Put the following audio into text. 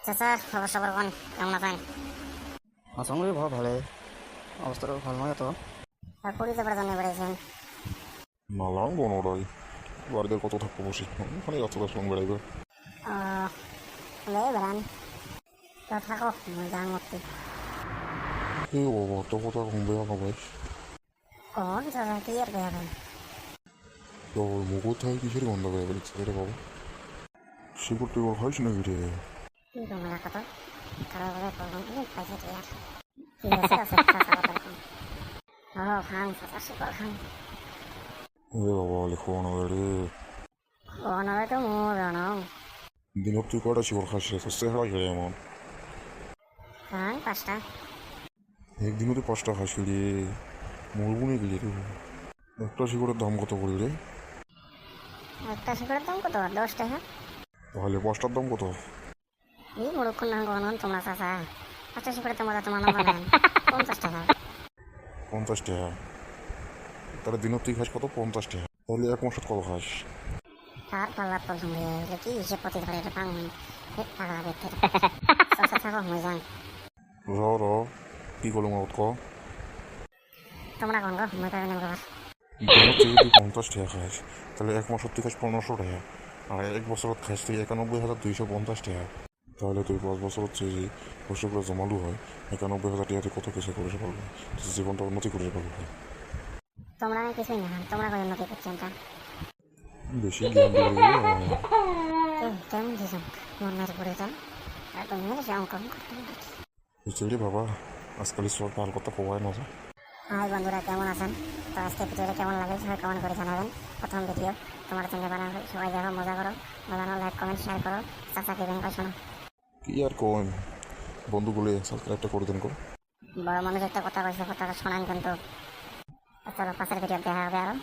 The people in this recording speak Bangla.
চাচা খবর সবার কোন কেমন আছেন? আসামরি ভালে অবস্থাটা ভালো নয় তো। আর পুরীতে জন্য বেড়েছেন? নালাম বনরাই বাড়িতে কত থাকবো বসে ওখানে যাচ্ছে তার সঙ্গে বেড়াইবে। লে বেড়ান তো থাকো যান মূর্তি এই বাবা তো কথা কমবে না ভাই। কোন চাচা কি আর বেড়াবেন? তো মুকুর থাকে কিসের গন্ধ বেড়ে গেছে রে বাবা? শিকড় টিকড় খাইস নাকি রে? কি করবো না কত খারাপ হবে করবেন পাইছে কি আর কি আছে আছে চাচা কথা এখন খান চাচা শিকড় খান এ বাবা লিখো না রে। কোন হবে তো মোর জানো দিনত তুই কয়টা শিকড় খাস রে? তো চেহারা খেয়ে এমন খান 5টা একদিনও তুই 5টা খাস রে? মরবুনে গেলি রে। একটা শিকড়ের দাম কত করে রে? একটা শিকড়ের দাম কত 10 টাকা। তাহলে 5টার দাম কত? এই মুরুক্ষণ না গণন তোমরা চাচা 5টা শিকড়ে তোমরা তোমার নাম জানেন 50 টাকা। 50 টাকা? তাহলে দিনত তুই খাস কত? 50 টাকা। তাহলে এক মাসে কত খাস? আর পাল্লা প্রথম হয়ে গেলে কি হিসেব প্রতি ধরে এটা পাং টাকা দেখতে চাচা থাকো হয়ে যান র কি করলাম আউট ক? তোমরা কোন গো মই পাবেন না দিনত তুই যদি 50 টাকা খাস তাহলে এক মাসত তুই খাস 1500 টাকা, আর এক বছরত খাস তুই 91,250 টাকা। তাহলে তুই 5 বছরত যে বছরগুলো জমালু হয় 91,000 টাকা তুই কত কিছু করে পারবি, তুই জীবনটা উন্নতি করে পারবি। তোমরা কিছুই না তোমরা কই উন্নতি করছেন তা বেশি জ্ঞান দিলে কেমন দিয়েছেন মনের পড়ে যান আর তুমি সে অঙ্ক বুঝলি বাবা, আজকাল সব ভালো কথা কবাই না যায়। হাই বন্ধুরা কেমন আছেন? তো আজকে ভিডিওটা কেমন লাগে সবাই কমেন্ট করে জানাবেন। প্রথম ভিডিও তোমার জন্য বানাবো, সবাই দেখো মজা করো, মজা নাও লাইক কমেন্ট শেয়ার করো, চাচাকে ব্যাংক শোনো। কি আর কোন বন্ধুগুলো সাবস্ক্রাইবটা করে দেন কো। বড় মানুষ একটা কথা কইছে কথাটা শোনান কিন্তু চলো পাশের ভিডিও দেখা হবে আরো।